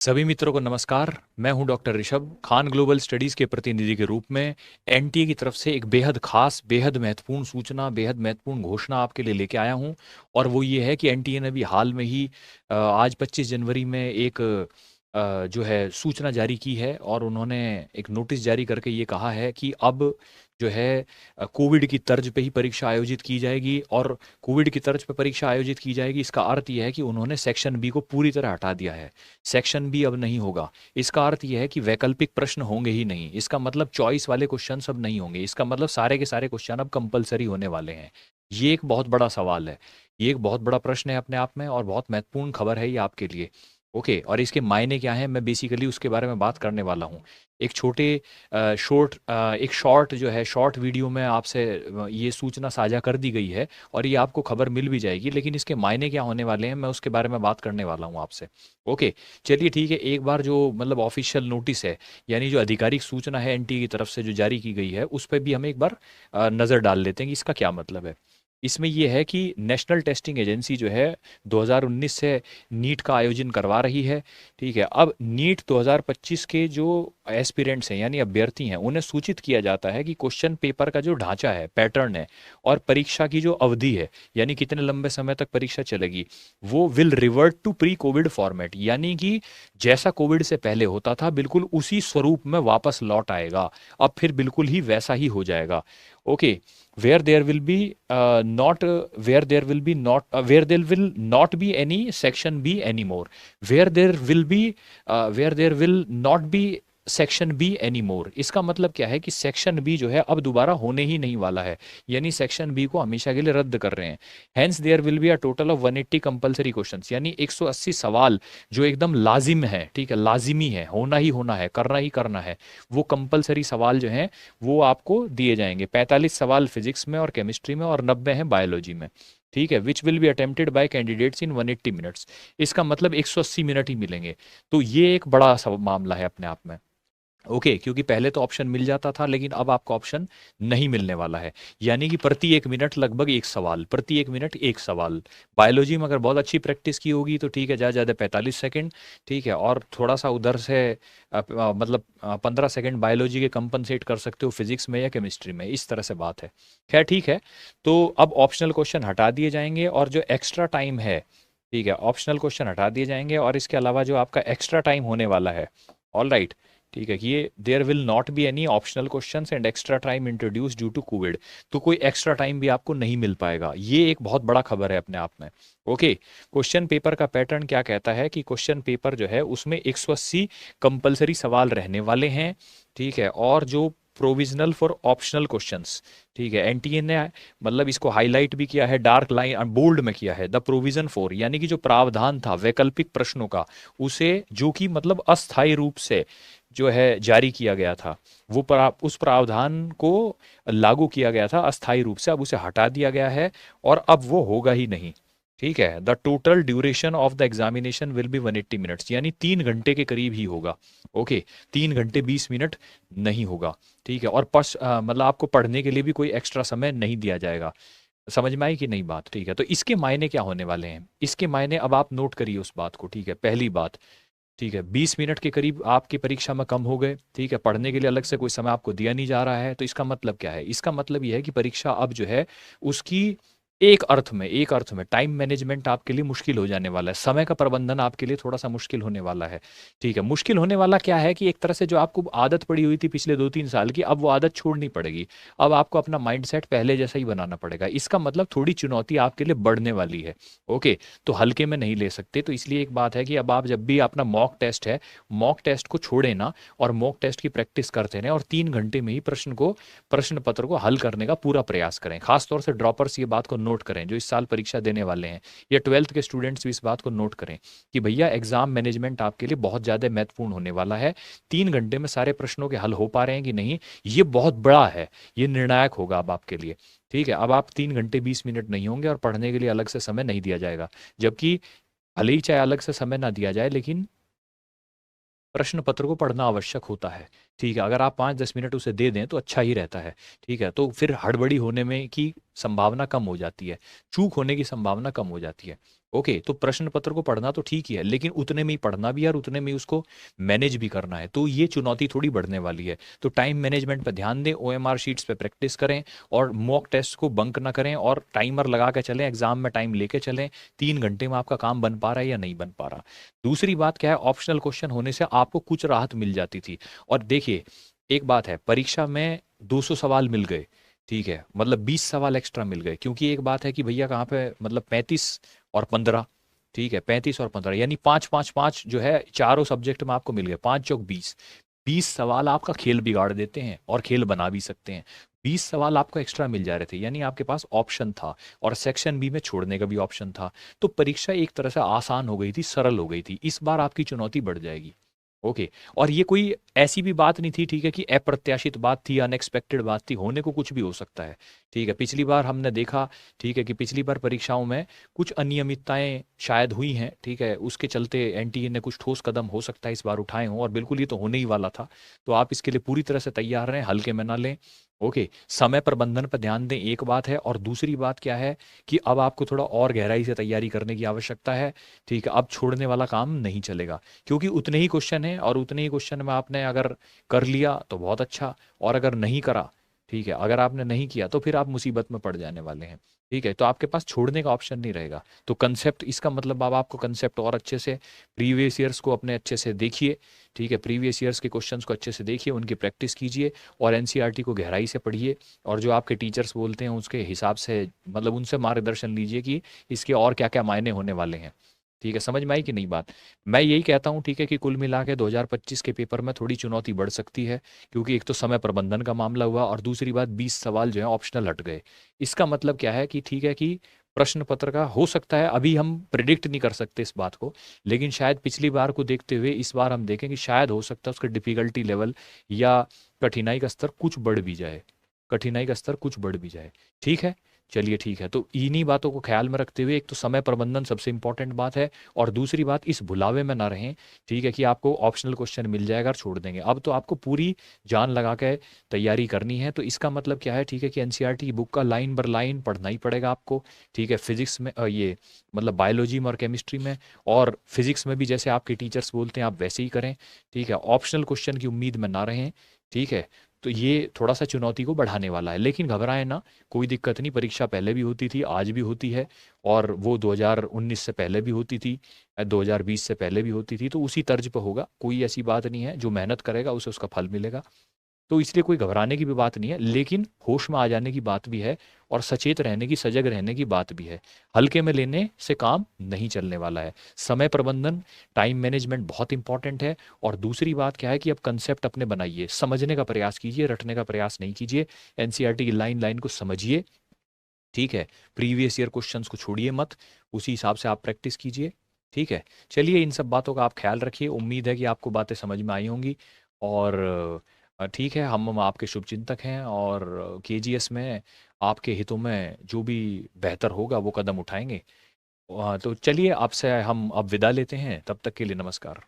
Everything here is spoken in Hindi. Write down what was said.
सभी मित्रों को नमस्कार। मैं हूं doctor Rishabh Khan, global studies के प्रतिनिधि के रूप में एनटीए की तरफ से एक बेहद खास, बेहद महत्वपूर्ण सूचना, बेहद महत्वपूर्ण घोषणा आपके लिए लेके आया हूं। और वो ये है कि एनटीए ने भी हाल में ही आज 25 जनवरी में एक जो है सूचना जारी की है, और उन्होंने एक नोटिस जारी करके ये कहा है कि अब जो है कोविड की तर्ज पे ही परीक्षा आयोजित की जाएगी। और कोविड की तर्ज पे परीक्षा आयोजित की जाएगी, इसका अर्थ यह है कि उन्होंने सेक्शन बी को पूरी तरह हटा दिया है। सेक्शन बी अब नहीं होगा। इसका अर्थ यह है कि वैकल्पिक प्रश्न होंगे ही नहीं। इसका मतलब चॉइस वाले क्वेश्चन अब नहीं होंगे। इसका मतलब सारे के सारे क्वेश्चन अब कंपलसरी होने वाले हैं। ये एक बहुत बड़ा सवाल है। ये एक बहुत बड़ा प्रश्न है अपने आप में, और बहुत महत्वपूर्ण खबर है ये आपके लिए। ओके, और इसके मायने क्या हैं, मैं बेसिकली उसके बारे में बात करने वाला हूँ। एक छोटे एक शॉर्ट जो है, शॉर्ट वीडियो में आपसे ये सूचना साझा कर दी गई है, और ये आपको खबर मिल भी जाएगी, लेकिन इसके मायने क्या होने वाले हैं मैं उसके बारे में बात करने वाला हूँ आपसे। ओके, चलिए ठीक है। एक बार जो मतलब ऑफिशियल नोटिस है, यानी जो आधिकारिक सूचना है एनटीए की तरफ से जो जारी की गई है, उस पर भी हम एक बार नज़र डाल लेते हैं कि इसका क्या मतलब है। इसमें यह है कि नेशनल टेस्टिंग एजेंसी जो है 2019 से नीट का आयोजन करवा रही है। ठीक है, अब नीट 2025 के जो एस्पिरेंट्स हैं यानी अभ्यर्थी हैं, उन्हें सूचित किया जाता है कि क्वेश्चन पेपर का जो ढांचा है, पैटर्न है, और परीक्षा की जो अवधि है, यानी कितने लंबे समय तक परीक्षा चलेगी, वो will revert to pre covid format, यानी कि जैसा कोविड से पहले होता था बिल्कुल उसी स्वरूप में वापस लौट आएगा। अब फिर बिल्कुल ही वैसा ही हो जाएगा। Okay, where there will be not where there will be not where there will not be any section B anymore, where there will not be section be any more. इसका मतलब क्या है कि सेक्शन बी जो है अब दोबारा होने ही नहीं वाला है, यानी सेक्शन बी को हमेशा के लिए रद्द कर रहे हैं। Hence there will be a total of 180 compulsory questions, यानी 180 सवाल जो एकदम लाजिम है, ठीक है, लाजिमी है, होना ही होना है, करना ही करना है, वो कंपलसरी सवाल जो हैं वो आपको दिए जाएंगे। 45 सवाल फिजिक्स में और केमिस्ट्री में, और 90 हैं बायोलॉजी में। ठीक है, which will be attempted bye candidates in 180 minutes. इसका मतलब 180 मिनट ही मिलेंगे। तो ये एक बड़ा मामला है अपने आप में। ओके, क्योंकि पहले तो ऑप्शन मिल जाता था, लेकिन अब आपको ऑप्शन नहीं मिलने वाला है। यानी कि प्रति 1 मिनट लगभग एक सवाल, प्रति 1 मिनट एक सवाल। बायोलॉजी में अगर बहुत अच्छी प्रैक्टिस की होगी तो ठीक है, ज़्यादा ज़्यादा 45 सेकेंड। ठीक है, और थोड़ा सा उधर से मतलब 15 सेकेंड बायोलॉजी के कंपनसेट कर सकते हो फिजिक्स में या केमिस्ट्री में। इस तरह से बात है। खैर ठीक है, तो अब ऑप्शनल क्वेश्चन हटा दिए जाएंगे, और जो एक्स्ट्रा टाइम है, ठीक है, ऑप्शनल क्वेश्चन हटा दिए जाएंगे, और इसके अलावा जो आपका एक्स्ट्रा टाइम होने वाला है, ऑल राइट, ठीक है, कि ये there will not be any optional questions and extra time introduce due to covid. तो कोई एक्स्ट्रा टाइम भी आपको नहीं मिल पाएगा। ये एक बहुत बड़ा खबर है अपने आप में। ओके, क्वेश्चन पेपर का पैटर्न क्या कहता है कि क्वेश्चन पेपर जो है उसमें 180 कंपलसरी सवाल रहने वाले हैं। ठीक है, और जो प्रोविजनल फॉर ऑप्शनल क्वेश्चंस, ठीक है, एनटीए ने मतलब इसको हाईलाइट भी किया है, डार्क लाइन बोल्ड में किया है, द प्रोविजन फॉर, यानी कि जो प्रावधान था वैकल्पिक प्रश्नों का, उसे जो कि मतलब अस्थायी रूप से जो है जारी किया गया था, वो उस प्रावधान को लागू किया गया था अस्थायी रूप से, अब उसे हटा दिया गया है, और अब वो होगा ही नहीं। ठीक है, the total duration of the examination will be 180 minutes, यानी 3 घंटे के करीब ही होगा। ओके, 3 घंटे 20 मिनट नहीं होगा। ठीक है, और मतलब आपको पढ़ने के लिए भी कोई एक्स्ट्रा समय नहीं दिया जाएगा। समझ में आई कि नहीं बात? ठीक है, तो इसके मायने क्या होने वाले हैं, इसके मायने अब आप नोट करिए उस बात को। ठीक है, पहली बात, ठीक है, 20 मिनट के करीब आपकी परीक्षा में कम हो गए। ठीक है, पढ़ने के लिए अलग से कोई समय आपको दिया नहीं जा रहा है। तो इसका मतलब क्या है? इसका मतलब यह है कि परीक्षा अब जो है उसकी एक अर्थ में टाइम मैनेजमेंट आपके लिए मुश्किल हो जाने वाला है। समय का प्रबंधन आपके लिए थोड़ा सा मुश्किल होने वाला है। ठीक है, मुश्किल होने वाला क्या है कि एक तरह से जो आपको आदत पड़ी हुई थी पिछले 2-3 साल की, अब वो आदत छोड़नी पड़ेगी। अब आपको अपना माइंडसेट पहले जैसा ही बनाना पड़ेगा। इसका मतलब थोड़ी चुनौती आपके लिए बढ़ने वाली है। ओके, तो हल्के में नहीं ले सकते। तो इसलिए एक बात है कि अब आप जब भी अपना मॉक टेस्ट है, मॉक टेस्ट को छोड़े ना, और मॉक टेस्ट की प्रैक्टिस करते रहें, और 3 घंटे में ही प्रश्न पत्र को हल करने का पूरा प्रयास करें। खासतौर से ड्रॉपर्स ये बात को नोट करें जो इस साल परीक्षा देने वाले हैं, या 12th के स्टूडेंट्स भी इस बात को नोट करें कि भैया एग्जाम मैनेजमेंट आपके लिए बहुत ज़्यादा महत्वपूर्ण होने वाला है। 3 घंटे में सारे प्रश्नों के हल हो पा रहे हैं कि नहीं, ये बहुत बड़ा है, ये निर्णायक होगा अब आपके लिए। ठीक है, अब आप 3 घंटे 20 मिनट नहीं होंगे, और पढ़ने के लिए अलग से समय नहीं दिया जाएगा। जबकि भले ही चाहे अलग से समय ना दिया जाए, लेकिन प्रश्न पत्र को पढ़ना आवश्यक होता है। ठीक है, अगर आप 5-10 मिनट उसे दे दें तो अच्छा ही रहता है। ठीक है, तो फिर हड़बड़ी होने में की संभावना कम हो जाती है, चूक होने की संभावना कम हो जाती है। ओके, तो प्रश्न पत्र को पढ़ना तो ठीक ही है, लेकिन उतने में ही पढ़ना भी है और उतने में ही उसको मैनेज भी करना है, तो ये चुनौती थोड़ी बढ़ने वाली है। तो टाइम मैनेजमेंट पर ध्यान दें, ओएमआर शीट्स पे प्रैक्टिस करें और मॉक टेस्ट को बंक ना करें और टाइमर लगा के चलें, एग्जाम में टाइम लेके चलें। 3 घंटे में आपका काम बन पा रहा है या नहीं बन पा रहा। दूसरी बात क्या है, ऑप्शनल क्वेश्चन होने से आपको कुछ राहत मिल जाती थी। और देखिए, एक बात है, परीक्षा में 200 सवाल मिल गए, ठीक है, मतलब 20 सवाल एक्स्ट्रा मिल गए, क्योंकि एक बात है कि भैया कहाँ पे, मतलब 35 और 15, ठीक है, 35 और 15 यानी 5 5 5 जो है चारों सब्जेक्ट में आपको मिल गए, 5 चौक 20। 20 सवाल आपका खेल बिगाड़ देते हैं और खेल बना भी सकते हैं। 20 सवाल आपको एक्स्ट्रा मिल जा रहे थे, यानी आपके पास ऑप्शन था और सेक्शन बी में छोड़ने का भी ऑप्शन था। तो परीक्षा एक तरह से आसान हो गई थी, सरल हो गई थी। इस बार आपकी चुनौती बढ़ जाएगी। ओके, और ये कोई ऐसी भी बात नहीं थी, ठीक है, कि अप्रत्याशित बात थी, अनएक्सपेक्टेड बात थी, होने को कुछ भी हो सकता है। ठीक है, पिछली बार हमने देखा, ठीक है, कि पिछली बार परीक्षाओं में कुछ अनियमितताएं शायद हुई हैं, ठीक है, उसके चलते एनटीए ने कुछ ठोस कदम हो सकता है इस बार उठाए हों, और बिल्कुल ये तो होने ही वाला था। तो आप इसके लिए पूरी तरह से तैयार रहें, हल्के में ना लें। ओके, समय प्रबंधन पर ध्यान दें, एक बात है, और दूसरी बात क्या है कि अब आपको थोड़ा और गहराई से तैयारी करने की आवश्यकता है। ठीक है, अब छोड़ने वाला काम नहीं चलेगा, क्योंकि उतने ही क्वेश्चन हैं और उतने ही क्वेश्चन में आपने अगर कर लिया तो बहुत अच्छा, और अगर नहीं करा, ठीक है, अगर आपने नहीं किया तो फिर आप मुसीबत में पड़ जाने वाले हैं। ठीक है, तो आपके पास छोड़ने का ऑप्शन नहीं रहेगा। तो कंसेप्ट, इसका मतलब अब आपको कंसेप्ट और अच्छे से, प्रीवियस ईयर्स को अपने अच्छे से देखिए, ठीक है, प्रीवियस ईयर्स के क्वेश्चंस को अच्छे से देखिए, उनकी प्रैक्टिस कीजिए और एनसीईआरटी को गहराई से पढ़िए, और जो आपके टीचर्स बोलते हैं उसके हिसाब से, मतलब उनसे मार्गदर्शन लीजिए कि इसके और क्या क्या मायने होने वाले हैं। ठीक है, समझ में आई कि नहीं बात। मैं यही कहता हूँ, ठीक है, कि कुल मिला के 2025 के पेपर में थोड़ी चुनौती बढ़ सकती है, क्योंकि एक तो समय प्रबंधन का मामला हुआ और दूसरी बात 20 सवाल जो है ऑप्शनल हट गए। इसका मतलब क्या है कि ठीक है, कि प्रश्न पत्र का हो सकता है, अभी हम प्रिडिक्ट नहीं कर सकते इस बात को, लेकिन शायद पिछली बार को देखते हुए इस बार हम देखें कि शायद हो सकता है उसका डिफिकल्टी लेवल या कठिनाई का स्तर कुछ बढ़ भी जाए, कठिनाई का स्तर कुछ बढ़ भी जाए। ठीक है, चलिए ठीक है, तो इन्हीं बातों को ख्याल में रखते हुए, एक तो समय प्रबंधन सबसे इंपॉर्टेंट बात है, और दूसरी बात, इस भुलावे में ना रहें, ठीक है, कि आपको ऑप्शनल क्वेश्चन मिल जाएगा और छोड़ देंगे। अब तो आपको पूरी जान लगा के तैयारी करनी है। तो इसका मतलब क्या है, ठीक है, कि एनसीईआरटी की बुक का लाइन बाय लाइन पढ़ना ही पड़ेगा आपको। ठीक है, फिजिक्स में ये मतलब बायोलॉजी में और केमिस्ट्री में, और फिजिक्स में भी जैसे आपके टीचर्स बोलते हैं आप वैसे ही करें। ठीक है, ऑप्शनल क्वेश्चन की उम्मीद में ना रहें। ठीक है, तो ये थोड़ा सा चुनौती को बढ़ाने वाला है, लेकिन घबराएं ना, कोई दिक्कत नहीं, परीक्षा पहले भी होती थी, आज भी होती है, और वो 2019 से पहले भी होती थी, 2020 से पहले भी होती थी, तो उसी तर्ज पर होगा। कोई ऐसी बात नहीं है, जो मेहनत करेगा उसे उसका फल मिलेगा। तो इसलिए कोई घबराने की भी बात नहीं है, लेकिन होश में आ जाने की बात भी है, और सचेत रहने की, सजग रहने की बात भी है। हल्के में लेने से काम नहीं चलने वाला है। समय प्रबंधन, टाइम मैनेजमेंट बहुत इंपॉर्टेंट है। और दूसरी बात क्या है कि अब कंसेप्ट अपने बनाइए, समझने का प्रयास कीजिए, रटने का प्रयास नहीं कीजिए। एनसीईआरटी की लाइन लाइन को समझिए। ठीक है, प्रीवियस ईयर क्वेश्चंस को छोड़िए मत, उसी हिसाब से आप प्रैक्टिस कीजिए। ठीक है, चलिए, इन सब बातों का आप ख्याल रखिए। उम्मीद है कि आपको बातें समझ में आई होंगी। और ठीक है, हम आपके शुभचिंतक हैं, और केजीएस में आपके हितों में जो भी बेहतर होगा वो कदम उठाएंगे। तो चलिए, आपसे हम अब विदा लेते हैं, तब तक के लिए नमस्कार।